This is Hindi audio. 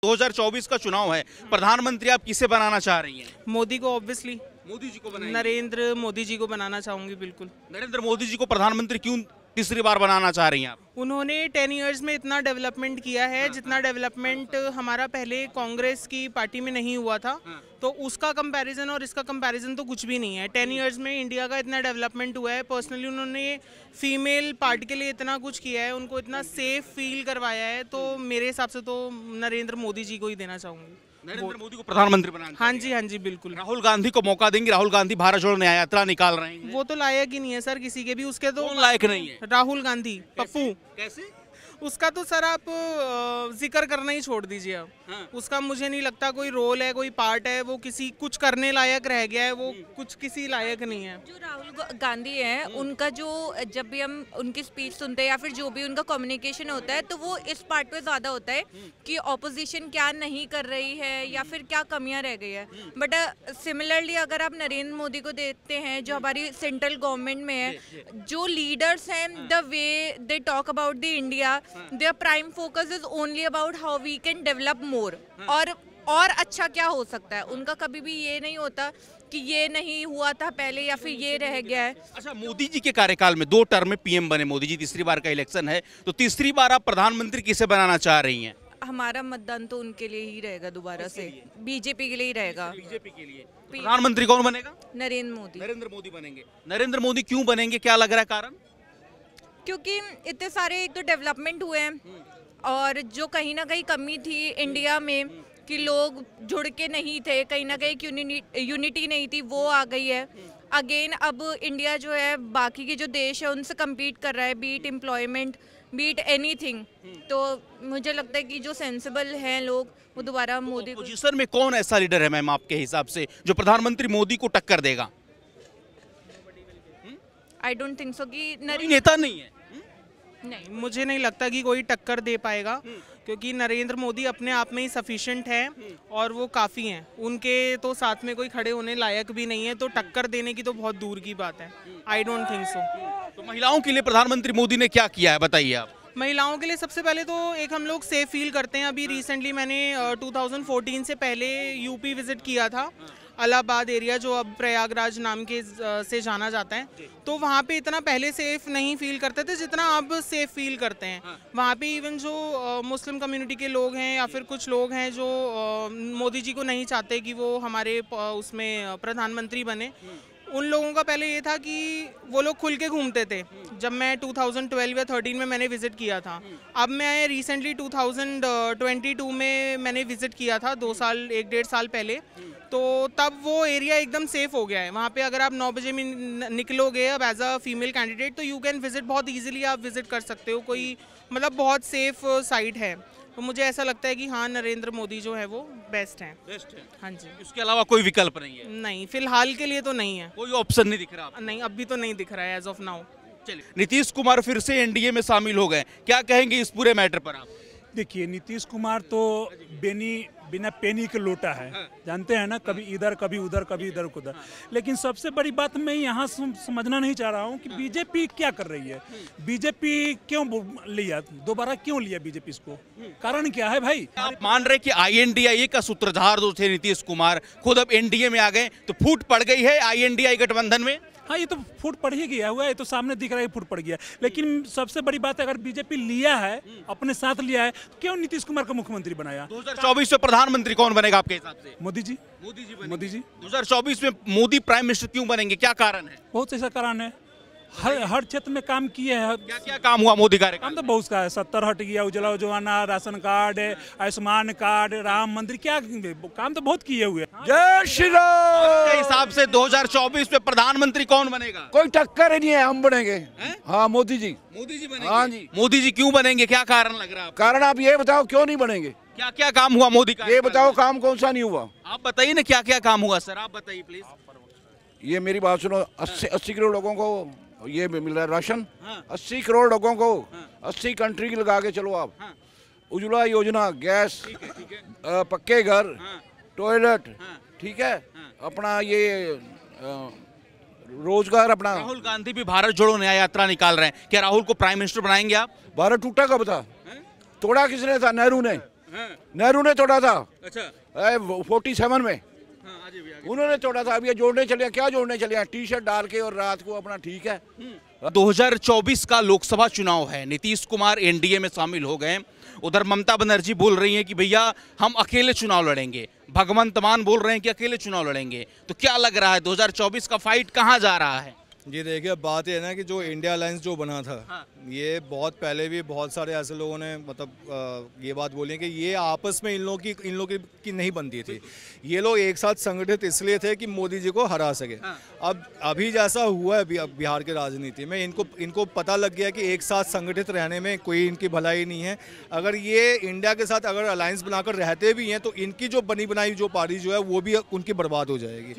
2024 का चुनाव है, प्रधानमंत्री आप किसे बनाना चाह रही हैं? मोदी को ऑब्वियसली, मोदी जी को बनाएंगे। नरेंद्र मोदी जी को बनाना चाहूंगी बिल्कुल। नरेंद्र मोदी जी को प्रधानमंत्री क्यों तीसरी बार बनाना चाह रही हैं आप? उन्होंने 10 इयर्स में इतना डेवलपमेंट किया है जितना डेवलपमेंट हमारा पहले कांग्रेस की पार्टी में नहीं हुआ था। तो उसका कंपैरिजन और इसका कंपैरिजन तो कुछ भी नहीं है। 10 इयर्स में इंडिया का इतना डेवलपमेंट हुआ है। पर्सनली उन्होंने फीमेल पार्ट के लिए इतना कुछ किया है, उनको इतना सेफ फील करवाया है, तो मेरे हिसाब से तो नरेंद्र मोदी जी को ही देना चाहूंगी। नरेंद्र मोदी को प्रधानमंत्री बनाना? हाँ जी, हाँ जी, बिल्कुल। राहुल गांधी को मौका देंगे? राहुल गांधी भारत जोड़ो न्याय यात्रा निकाल रहे हैं। वो तो लायक ही नहीं है सर किसी के भी। उसके तो कौन लायक नहीं है? राहुल गांधी, पप्पू। कैसे? उसका तो सर आप जिक्र करना ही छोड़ दीजिए अब। उसका मुझे नहीं लगता कोई रोल है, कोई पार्ट है, वो किसी कुछ करने लायक रह गया है, वो कुछ किसी लायक नहीं है। जो राहुल गांधी है उनका जो जब भी हम उनकी स्पीच सुनते हैं या फिर जो भी उनका कम्युनिकेशन होता है तो वो इस पार्ट पे ज़्यादा होता है कि ऑपोजिशन क्या नहीं कर रही है या फिर क्या कमियां रह गई है। बट सिमिलरली अगर आप नरेंद्र मोदी को देखते हैं जो हमारी सेंट्रल गवर्नमेंट में है, जो लीडर्स हैं, the way they talk about the India, their prime focus is only about how we can develop more। और अच्छा क्या हो सकता है, उनका कभी भी ये नहीं होता कि ये नहीं हुआ था पहले या फिर ये रह गया है। अच्छा, मोदी जी के कार्यकाल में 2 टर्म में पीएम बने मोदी जी, तीसरी बार का इलेक्शन है, तो तीसरी बार आप प्रधानमंत्री किसे बनाना चाह रही हैं? हमारा मतदान तो उनके लिए ही रहेगा, दोबारा से बीजेपी के लिए ही रहेगा। बीजेपी के लिए प्रधानमंत्री कौन बनेगा? नरेंद्र मोदी। नरेंद्र मोदी बनेंगे। नरेंद्र मोदी क्यों बनेंगे, क्या लग रहा है कारण? क्योंकि इतने सारे एक तो डेवलपमेंट हुए हैं और जो कहीं ना कहीं कमी थी इंडिया में कि लोग जुड़ के नहीं थे, कहीं ना कहीं यूनिटी नहीं थी, वो आ गई है। अगेन अब इंडिया जो है बाकी के जो देश है उनसे compete कर रहा है, बीट एम्प्लॉयमेंट, बीट एनीथिंग। तो मुझे लगता है कि जो सेंसिबल हैं लोग वो दोबारा मोदी को। पोजीशन में कौन ऐसा लीडर है मैम आपके हिसाब से जो प्रधानमंत्री मोदी को टक्कर देगा? आई डोंट थिंक सो कि नेता नहीं है। नहीं, मुझे नहीं लगता कि कोई टक्कर दे पाएगा, क्योंकि नरेंद्र मोदी अपने आप में ही सफिशिएंट है और वो काफ़ी हैं। उनके तो साथ में कोई खड़े होने लायक भी नहीं है, तो टक्कर देने की तो बहुत दूर की बात है। I don't think so. तो महिलाओं के लिए प्रधानमंत्री मोदी ने क्या किया है, बताइए आप। महिलाओं के लिए सबसे पहले तो एक हम लोग सेफ फील करते हैं। अभी रिसेंटली मैंने 2014 से पहले यूपी विजिट किया था, इलाहाबाद एरिया जो अब प्रयागराज नाम के से जाना जाता है। तो वहाँ पे इतना पहले सेफ नहीं फील करते थे जितना अब सेफ फील करते हैं। वहाँ पे इवन जो मुस्लिम कम्युनिटी के लोग हैं या फिर कुछ लोग हैं जो मोदी जी को नहीं चाहते कि वो हमारे उसमें प्रधानमंत्री बने, उन लोगों का पहले ये था कि वो लोग खुल के घूमते थे। जब मैं 2012 या 13 में मैंने विज़िट किया था। अब मैं रिसेंटली 2022 में मैंने विज़िट किया था, 1.5 साल पहले। तो तब वो एरिया एकदम सेफ हो गया है। वहाँ पे अगर आप 9 बजे में निकलोगे अब एज अ फीमेल कैंडिडेट तो यू कैन विज़िट, बहुत ईजिली आप विज़िट कर सकते हो। कोई मतलब बहुत सेफ साइट है। तो मुझे ऐसा लगता है कि हाँ, नरेंद्र मोदी जो है वो बेस्ट है। हाँ जी। इसके अलावा कोई विकल्प नहीं है? नहीं, फिलहाल के लिए तो नहीं है। कोई ऑप्शन नहीं दिख रहा आपको? नहीं, अभी तो नहीं दिख रहा है एज ऑफ नाउ। चलिए, नीतीश कुमार फिर से एनडीए में शामिल हो गए, क्या कहेंगे इस पूरे मैटर पर आप? देखिए, नीतीश कुमार तो बिना पेनी के लोटा है, जानते हैं ना, कभी इधर कभी उधर कभी इधर उधर। लेकिन सबसे बड़ी बात मैं यहाँ समझना नहीं चाह रहा हूँ कि बीजेपी क्या कर रही है। बीजेपी क्यों लिया, दोबारा क्यों लिया बीजेपी इसको, कारण क्या है भाई? आप मान रहे कि INDIA का सूत्रधार जो थे नीतीश कुमार खुद अब एनडीए में आ गए, तो फूट पड़ गई है INDI गठबंधन में? हाँ, ये तो फूट पड़ ही गया हुआ है, तो सामने दिख रहा है फूट पड़ गया। लेकिन सबसे बड़ी बात है, अगर बीजेपी लिया है, अपने साथ लिया है, तो क्यों नीतीश कुमार को मुख्यमंत्री बनाया? 2024 में प्रधानमंत्री कौन बनेगा आपके हिसाब से? मोदी जी। मोदी जी 2024 में मोदी प्राइम मिनिस्टर क्यों बनेंगे, क्या कारण है? बहुत ऐसा कारण है, हर क्षेत्र में काम किए हैं। क्या क्या काम हुआ मोदी कार्यकाल? काम तो बहुत का है, 70 हट गया, उज्ज्वला योजना, ration card, Ayushman card, Ram मंदिर, क्या काम तो बहुत किए हुए। जय श्री राम। के हिसाब से 2024 में प्रधानमंत्री कौन बनेगा? कोई टक्कर ही नहीं है, हम बनेंगे। हाँ, मोदी जी। मोदी जी बनेंगे? हाँ जी। मोदी जी क्यों बनेंगे, क्या कारण लग रहा है? कारण आप ये बताओ क्यों नहीं बनेंगे? क्या क्या काम हुआ मोदी का? ये बताओ काम कौन सा नहीं हुआ? आप बताइए ना, क्या क्या काम हुआ सर, आप बताइए प्लीज। ये मेरी बात सुनो, 80 करोड़ लोगों को ये मिल रहा है राशन। 80 करोड़ लोगों को 80 कंट्री की लगा के चलो आप। उज्ज्वला योजना, गैस, पक्के घर, टॉयलेट, ठीक है, अपना ये रोजगार अपना। राहुल गांधी भी भारत जोड़ो न्याय यात्रा निकाल रहे हैं, क्या राहुल को प्राइम मिनिस्टर बनाएंगे आप? भारत टूटा कब था? तोड़ा किसने था? नेहरू ने। नेहरू ने तोड़ा था अच्छा 47 में, उन्होंने तोड़ा था। अब ये जोड़ने चले, क्या जोड़ने चले हैं? टी शर्ट डाल के और रात को अपना, ठीक है। 2024 का लोकसभा चुनाव है, नीतीश कुमार एनडीए में शामिल हो गए। उधर ममता बनर्जी बोल रही हैं कि भैया हम अकेले चुनाव लड़ेंगे, भगवंत मान बोल रहे हैं कि अकेले चुनाव लड़ेंगे। तो क्या लग रहा है 2024 का फाइट कहां जा रहा है? ये देखिए, बात ये है ना कि जो इंडिया अलायंस जो बना था, ये बहुत पहले भी बहुत सारे ऐसे लोगों ने मतलब ये बात बोली है कि ये आपस में इन लोगों की नहीं बनती थी। ये लोग एक साथ संगठित इसलिए थे कि मोदी जी को हरा सके। अब अभी जैसा हुआ है बिहार के राजनीति में, इनको पता लग गया कि एक साथ संगठित रहने में कोई इनकी भलाई नहीं है। अगर ये इंडिया के साथ अगर अलायंस बनाकर रहते भी हैं तो इनकी जो बनी बनाई जो पार्टी जो है वो भी उनकी बर्बाद हो जाएगी।